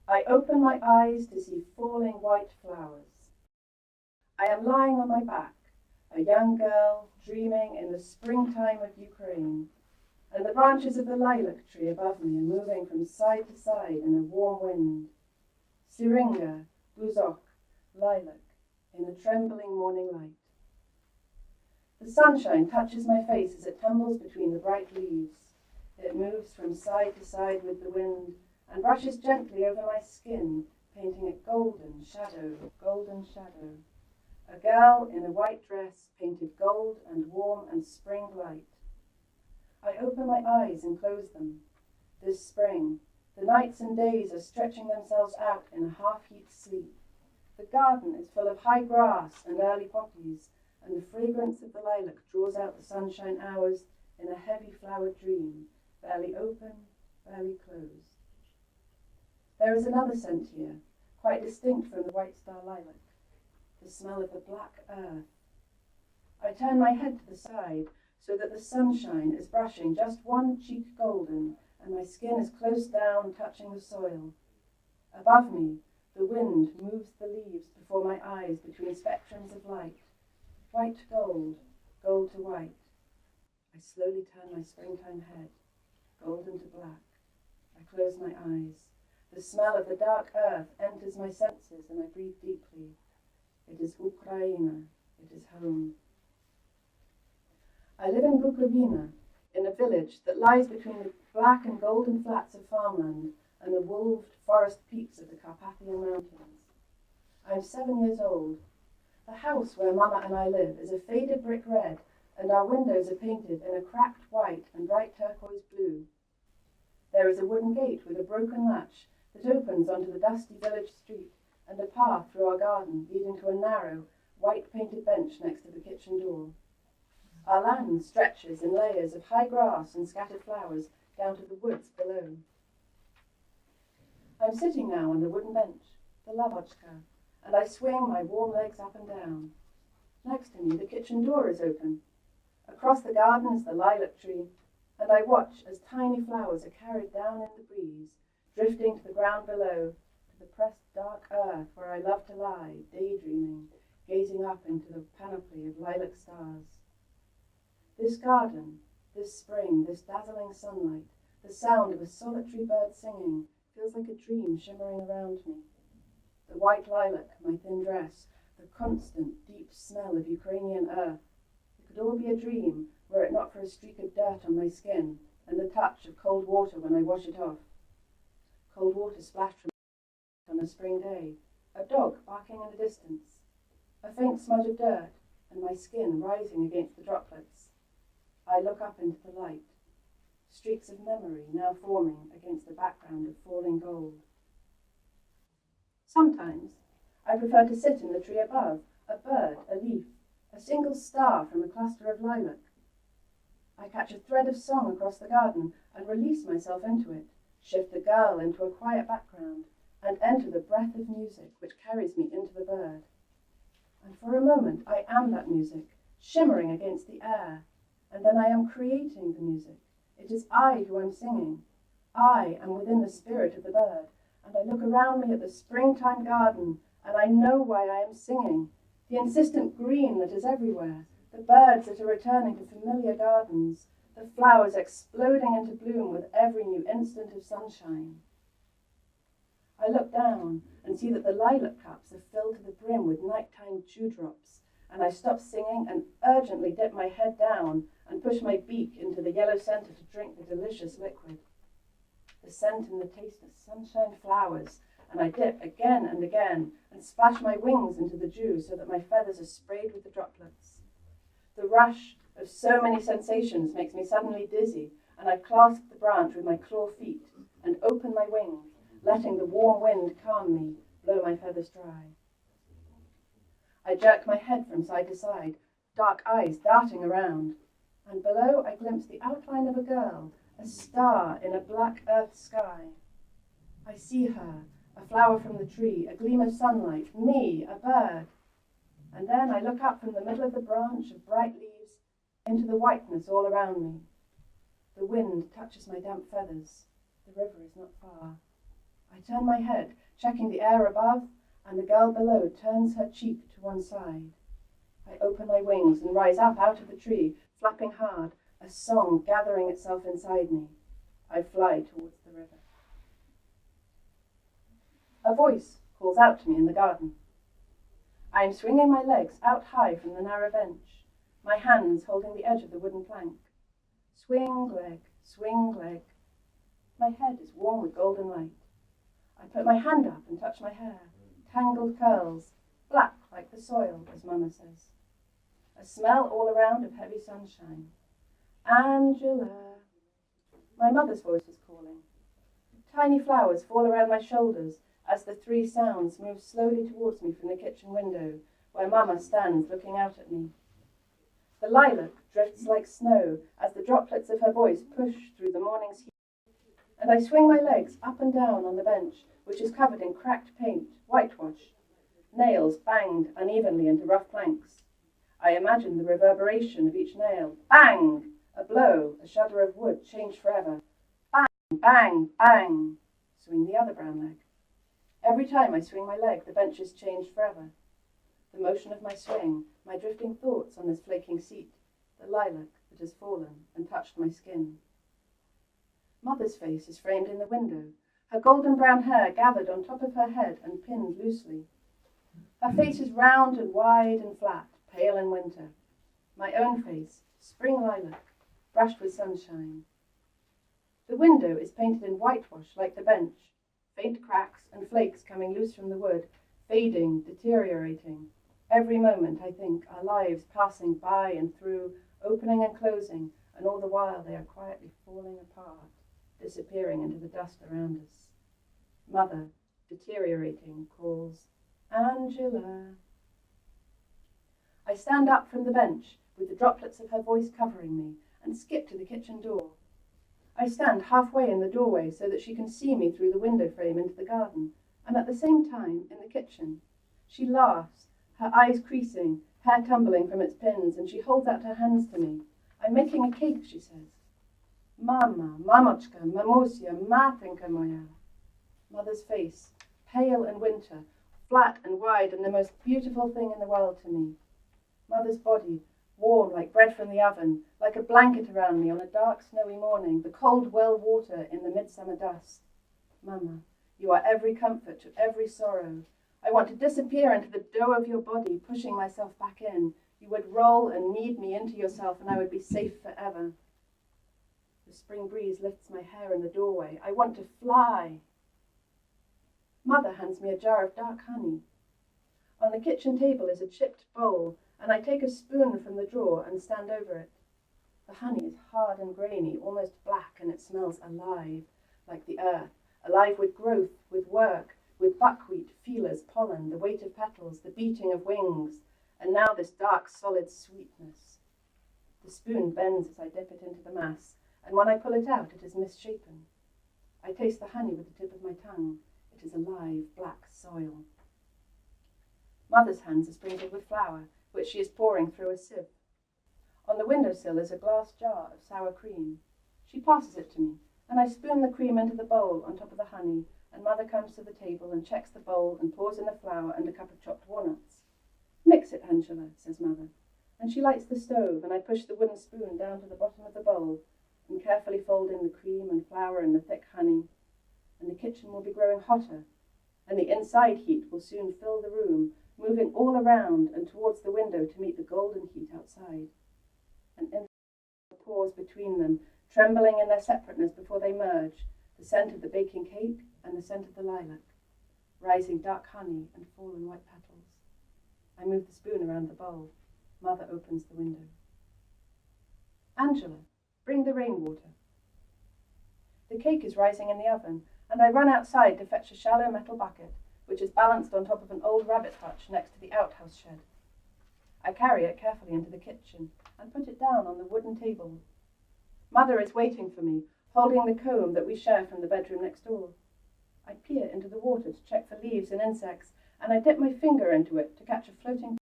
I open my eyes to see falling white flowers. I am lying on my back, a young girl dreaming in the springtime of Ukraine, and the branches of the lilac tree above me are moving from side to side in a warm wind. Syringa, buzok, lilac, in the trembling morning light. The sunshine touches my face as it tumbles between the bright leaves. It moves from side to side with the wind and brushes gently over my skin, painting it golden shadow, golden shadow. A girl in a white dress painted gold and warm and spring light. I open my eyes and close them. This spring, the nights and days are stretching themselves out in a half-heat sleep. The garden is full of high grass and early poppies, and the fragrance of the lilac draws out the sunshine hours in a heavy flowered dream, barely open, barely closed. There is another scent here, quite distinct from the white star lilac, the smell of the black earth. I turn my head to the side so that the sunshine is brushing just one cheek golden, and my skin is close down, touching the soil. Above me, the wind moves the leaves before my eyes between spectrums of light. White to gold, gold to white. I slowly turn my springtime head, golden to black. I close my eyes. The smell of the dark earth enters my senses and I breathe deeply. It is Ukraine, it is home. I live in Bukovina, in a village that lies between the black and golden flats of farmland and the wolved forest peaks of the Carpathian Mountains. I am 7 years old. The house where Mama and I live is a faded brick red, and our windows are painted in a cracked white and bright turquoise blue. There is a wooden gate with a broken latch that opens onto the dusty village street and a path through our garden leading to a narrow, white-painted bench next to the kitchen door. Our land stretches in layers of high grass and scattered flowers down to the woods below. I'm sitting now on the wooden bench, the lavochka, and I swing my warm legs up and down. Next to me, the kitchen door is open. Across the garden is the lilac tree, and I watch as tiny flowers are carried down in the breeze, drifting to the ground below, to the pressed dark earth where I love to lie, daydreaming, gazing up into the panoply of lilac stars. This garden, this spring, this dazzling sunlight, the sound of a solitary bird singing, feels like a dream shimmering around me. The white lilac, my thin dress, the constant, deep smell of Ukrainian earth. It could all be a dream, were it not for a streak of dirt on my skin and the touch of cold water when I wash it off. Cold water splashed from on a spring day, a dog barking in the distance, a faint smudge of dirt, and my skin rising against the droplets. I look up into the light, streaks of memory now forming against the background of falling gold. Sometimes I prefer to sit in the tree above, a bird, a leaf, a single star from a cluster of lilac. I catch a thread of song across the garden and release myself into it, shift the girl into a quiet background, and enter the breath of music which carries me into the bird. And for a moment I am that music, shimmering against the air, and then I am creating the music. It is I who am singing. I am within the spirit of the bird, and I look around me at the springtime garden, and I know why I am singing. The insistent green that is everywhere, the birds that are returning to familiar gardens, the flowers exploding into bloom with every new instant of sunshine. I look down and see that the lilac cups are filled to the brim with nighttime dewdrops, and I stop singing and urgently dip my head down and push my beak into the yellow center to drink the delicious liquid. The scent and the taste of sunshine flowers, and I dip again and again and splash my wings into the dew so that my feathers are sprayed with the droplets. The rush of so many sensations makes me suddenly dizzy, and I clasp the branch with my claw feet and open my wings, letting the warm wind calm me, blow my feathers dry. I jerk my head from side to side, dark eyes darting around, and below I glimpse the outline of a girl, a star in a black earth sky. I see her, a flower from the tree, a gleam of sunlight, me, a bird. And then I look up from the middle of the branch of bright leaves into the whiteness all around me. The wind touches my damp feathers. The river is not far. I turn my head, checking the air above, and the girl below turns her cheek to one side. I open my wings and rise up out of the tree, flapping hard, a song gathering itself inside me. I fly towards the river. A voice calls out to me in the garden. I am swinging my legs out high from the narrow bench, my hands holding the edge of the wooden plank. Swing leg. My head is warm with golden light. I put my hand up and touch my hair, tangled curls, black like the soil, as Mama says. A smell all around of heavy sunshine. Angela. My mother's voice was calling. Tiny flowers fall around my shoulders as the three sounds move slowly towards me from the kitchen window, where Mama stands looking out at me. The lilac drifts like snow as the droplets of her voice push through the morning's heat. And I swing my legs up and down on the bench, which is covered in cracked paint, whitewash, nails banged unevenly into rough planks. I imagine the reverberation of each nail. Bang! A blow, a shudder of wood changed forever. Bang, bang, bang! Swing the other brown leg. Every time I swing my leg, the bench is changed forever. The motion of my swing, my drifting thoughts on this flaking seat, the lilac that has fallen and touched my skin. Mother's face is framed in the window, her golden brown hair gathered on top of her head and pinned loosely. Her face is round and wide and flat, pale in winter. My own face, spring lilac, brushed with sunshine. The window is painted in whitewash like the bench, faint cracks and flakes coming loose from the wood, fading, deteriorating. Every moment, I think, our lives passing by and through, opening and closing, and all the while they are quietly falling apart, disappearing into the dust around us. Mother, deteriorating, calls, Angela. I stand up from the bench, with the droplets of her voice covering me, and skip to the kitchen door. I stand halfway in the doorway so that she can see me through the window frame into the garden, and at the same time, in the kitchen. She laughs, her eyes creasing, hair tumbling from its pins, and she holds out her hands to me. I'm making a cake, she says. Mama, mamochka, mamusia, matenka moja. Mother's face, pale and winter, flat and wide, and the most beautiful thing in the world to me. Mother's body, warm like bread from the oven, like a blanket around me on a dark, snowy morning, the cold well water in the midsummer dust. Mama, you are every comfort to every sorrow. I want to disappear into the dough of your body, pushing myself back in. You would roll and knead me into yourself, and I would be safe forever. The spring breeze lifts my hair in the doorway. I want to fly. Mother hands me a jar of dark honey. On the kitchen table is a chipped bowl, and I take a spoon from the drawer and stand over it. The honey is hard and grainy, almost black, and it smells alive, like the earth, alive with growth, with work, with buckwheat, feelers, pollen, the weight of petals, the beating of wings, and now this dark, solid sweetness. The spoon bends as I dip it into the mass, and when I pull it out, it is misshapen. I taste the honey with the tip of my tongue. It is alive, black soil. Mother's hands are sprinkled with flour, which she is pouring through a sieve. On the windowsill is a glass jar of sour cream. She passes it to me, and I spoon the cream into the bowl on top of the honey, and Mother comes to the table and checks the bowl and pours in the flour and a cup of chopped walnuts. Mix it, Angela, says Mother, and she lights the stove, and I push the wooden spoon down to the bottom of the bowl and carefully fold in the cream and flour and the thick honey, and the kitchen will be growing hotter, and the inside heat will soon fill the room, moving all around and towards the window to meet the golden heat outside. An infinite pause between them, trembling in their separateness before they merge, the scent of the baking cake and the scent of the lilac, rising dark honey and fallen white petals. I move the spoon around the bowl. Mother opens the window. Angela, bring the rainwater. The cake is rising in the oven, and I run outside to fetch a shallow metal bucket, which is balanced on top of an old rabbit hutch next to the outhouse shed. I carry it carefully into the kitchen and put it down on the wooden table. Mother is waiting for me, holding the comb that we share from the bedroom next door. I peer into the water to check for leaves and insects, and I dip my finger into it to catch a floating